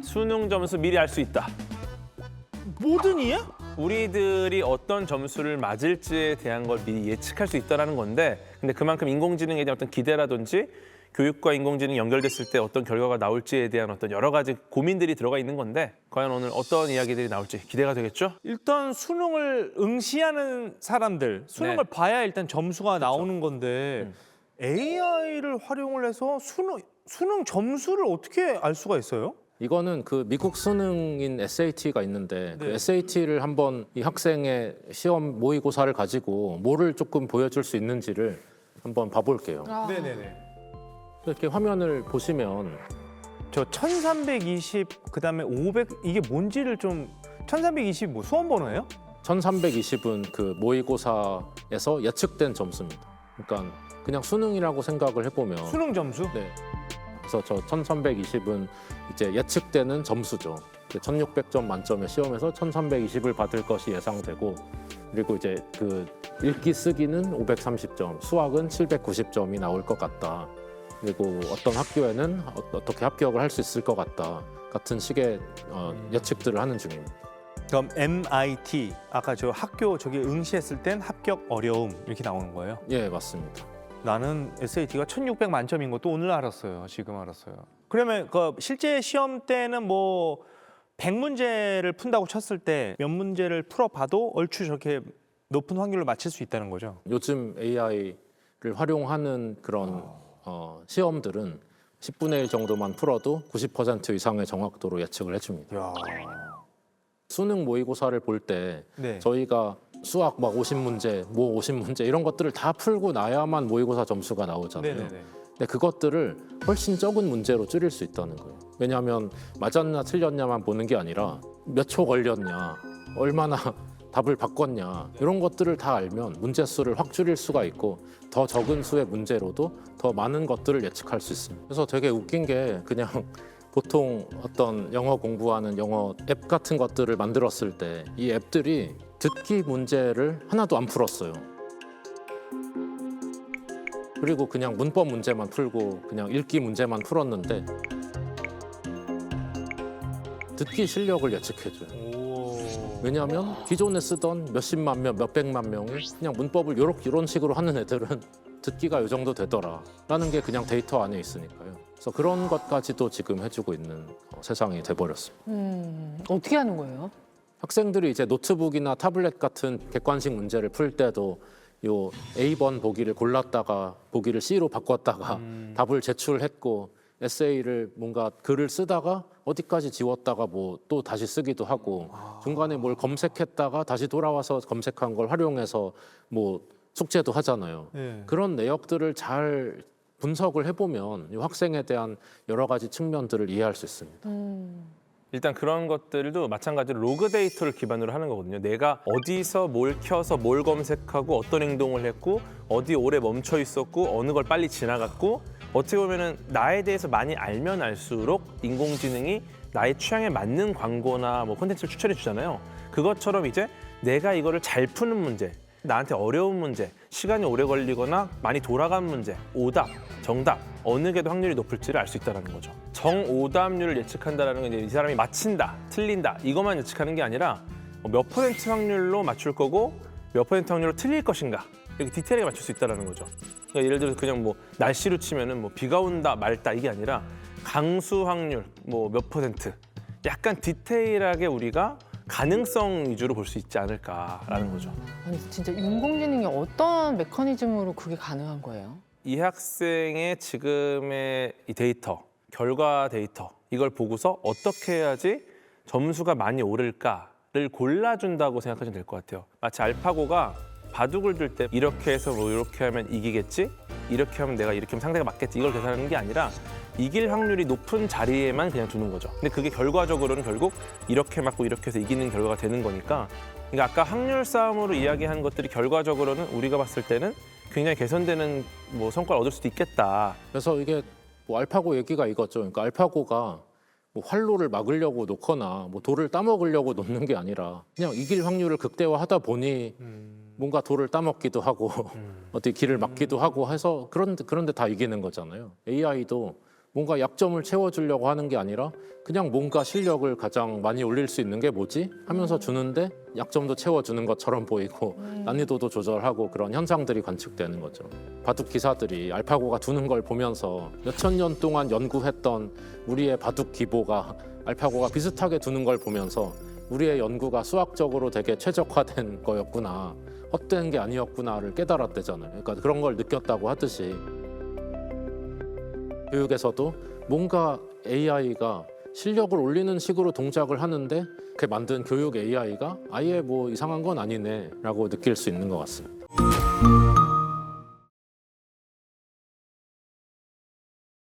수능 점수 미리 알 수 있다. 모든이야? 우리들이 어떤 점수를 맞을지에 대한 걸 미리 예측할 수 있다는 건데, 근데 그만큼 인공지능에 대한 어떤 기대라든지 교육과 인공지능이 연결됐을 때 어떤 결과가 나올지에 대한 어떤 여러 가지 고민들이 들어가 있는 건데, 과연 오늘 어떤 이야기들이 나올지 기대가 되겠죠? 일단 수능을 응시하는 사람들, 수능을 네. 봐야 일단 점수가 나오는 건데 AI를 활용을 해서 수능 점수를 어떻게 알 수가 있어요? 이거는 그 미국 수능인 SAT가 있는데 그 네. SAT를 한번 이 학생의 시험 모의고사를 가지고 뭐를 조금 보여줄 수 있는지를 한번 봐볼게요. 네네네. 이렇게 화면을 보시면 저 1320 그다음에 500 이게 뭔지를 좀 1320 뭐 수험 번호예요? 1320은 그 모의고사에서 예측된 점수입니다. 그러니까 그냥 수능이라고 생각을 해보면 수능 점수? 네. 그래서 저 1320은 이제 예측되는 점수죠. 1600점 만점의 시험에서 1320을 받을 것이 예상되고, 그리고 이제 그 읽기 쓰기는 530점, 수학은 790점이 나올 것 같다. 그리고 어떤 학교에는 어떻게 합격을 할 수 있을 것 같다. 같은 식의 예측들을 하는 중입니다. 그럼 MIT 아까 저 학교 저기 응시했을 땐 합격 어려움 이렇게 나오는 거예요? 예, 맞습니다. 나는 SAT가 1600 만점인 것도 오늘 알았어요. 지금 알았어요. 그러면 그 실제 시험 때는 뭐 100문제를 푼다고 쳤을 때 몇 문제를 풀어봐도 얼추 저렇게 높은 확률로 맞힐 수 있다는 거죠? 요즘 AI를 활용하는 그런 시험들은 10분의 1 정도만 풀어도 90% 이상의 정확도로 예측을 해줍니다. 야. 수능 모의고사를 볼 때 네. 저희가 수학 막 50문제, 뭐 50문제 이런 것들을 다 풀고 나야만 모의고사 점수가 나오잖아요. 네네네. 근데 그것들을 훨씬 적은 문제로 줄일 수 있다는 거예요. 왜냐하면 맞았냐 틀렸냐만 보는 게 아니라 몇 초 걸렸냐, 얼마나 답을 바꿨냐 이런 것들을 다 알면 문제 수를 확 줄일 수가 있고 더 적은 수의 문제로도 더 많은 것들을 예측할 수 있습니다. 그래서 되게 웃긴 게 그냥 보통 어떤 영어 공부하는 영어 앱 같은 것들을 만들었을 때 이 앱들이 듣기 문제를 하나도 안 풀었어요. 그리고 그냥 문법 문제만 풀고 그냥 읽기 문제만 풀었는데 듣기 실력을 예측해줘요. 왜냐하면 기존에 쓰던 몇십만 명, 몇백만 명이 그냥 문법을 이런 식으로 하는 애들은 듣기가 이 정도 되더라라는 게 그냥 데이터 안에 있으니까요. 그래서 그런 것까지도 지금 해주고 있는 세상이 돼버렸습니다. 어떻게 하는 거예요? 학생들이 이제 노트북이나 타블렛 같은 객관식 문제를 풀 때도 요 A번 보기를 골랐다가 보기를 C로 바꿨다가 답을 제출했고 에세이를 뭔가 글을 쓰다가 어디까지 지웠다가 뭐 또 다시 쓰기도 하고 중간에 뭘 검색했다가 다시 돌아와서 검색한 걸 활용해서 뭐 숙제도 하잖아요. 네. 그런 내역들을 잘 분석을 해보면 이 학생에 대한 여러 가지 측면들을 이해할 수 있습니다. 일단 그런 것들도 마찬가지로 로그 데이터를 기반으로 하는 거거든요. 내가 어디서 뭘 켜서 뭘 검색하고 어떤 행동을 했고 어디 오래 멈춰 있었고 어느 걸 빨리 지나갔고 어떻게 보면은 나에 대해서 많이 알면 알수록 인공지능이 나의 취향에 맞는 광고나 뭐 콘텐츠를 추천해 주잖아요. 그것처럼 이제 내가 이거를 잘 푸는 문제, 나한테 어려운 문제, 시간이 오래 걸리거나 많이 돌아간 문제, 오답, 정답 어느 게 더 확률이 높을지를 알 수 있다는 거죠. 정오답률을 예측한다는 건 이제 이 사람이 맞힌다, 틀린다 이것만 예측하는 게 아니라 몇 퍼센트 확률로 맞출 거고 몇 퍼센트 확률로 틀릴 것인가 이렇게 디테일하게 맞출 수 있다는 거죠. 그러니까 예를 들어서 그냥 뭐 날씨로 치면은 뭐 비가 온다 말다 이게 아니라 강수 확률 뭐 몇 퍼센트 약간 디테일하게 우리가 가능성 위주로 볼 수 있지 않을까라는 거죠. 아니, 진짜 인공지능이 어떤 메커니즘으로 그게 가능한 거예요? 이 학생의 지금의 이 데이터, 결과 데이터 이걸 보고서 어떻게 해야지 점수가 많이 오를까를 골라준다고 생각하시면 될 것 같아요. 마치 알파고가 바둑을 둘 때 이렇게 해서 뭐 이렇게 하면 이기겠지? 이렇게 하면 내가 이렇게 하면 상대가 맞겠지? 이걸 계산하는 게 아니라 이길 확률이 높은 자리에만 그냥 두는 거죠. 근데 그게 결과적으로는 결국 이렇게 맞고 이렇게 해서 이기는 결과가 되는 거니까 그러니까 아까 확률 싸움으로 이야기한 것들이 결과적으로는 우리가 봤을 때는 굉장히 개선되는 뭐 성과를 얻을 수도 있겠다. 그래서 이게 뭐 알파고 얘기가 이거죠. 그러니까 알파고가 뭐 활로를 막으려고 놓거나 뭐 돌을 따먹으려고 놓는 게 아니라 그냥 이길 확률을 극대화하다 보니 뭔가 돌을 따먹기도 하고 어떻게 길을 막기도 하고 해서 그런데 다 이기는 거잖아요. AI도 뭔가 약점을 채워주려고 하는 게 아니라 그냥 뭔가 실력을 가장 많이 올릴 수 있는 게 뭐지? 하면서 주는데 약점도 채워주는 것처럼 보이고 난이도도 조절하고 그런 현상들이 관측되는 거죠. 바둑 기사들이 알파고가 두는 걸 보면서 몇천 년 동안 연구했던 우리의 바둑 기보가 알파고가 비슷하게 두는 걸 보면서 우리의 연구가 수학적으로 되게 최적화된 거였구나, 헛된 게 아니었구나를 깨달았대잖아요. 그러니까 그런 걸 느꼈다고 하듯이 교육에서도 뭔가 AI가 실력을 올리는 식으로 동작을 하는데 그 만든 교육 AI가 아예 뭐 이상한 건 아니네 라고 느낄 수 있는 것 같습니다.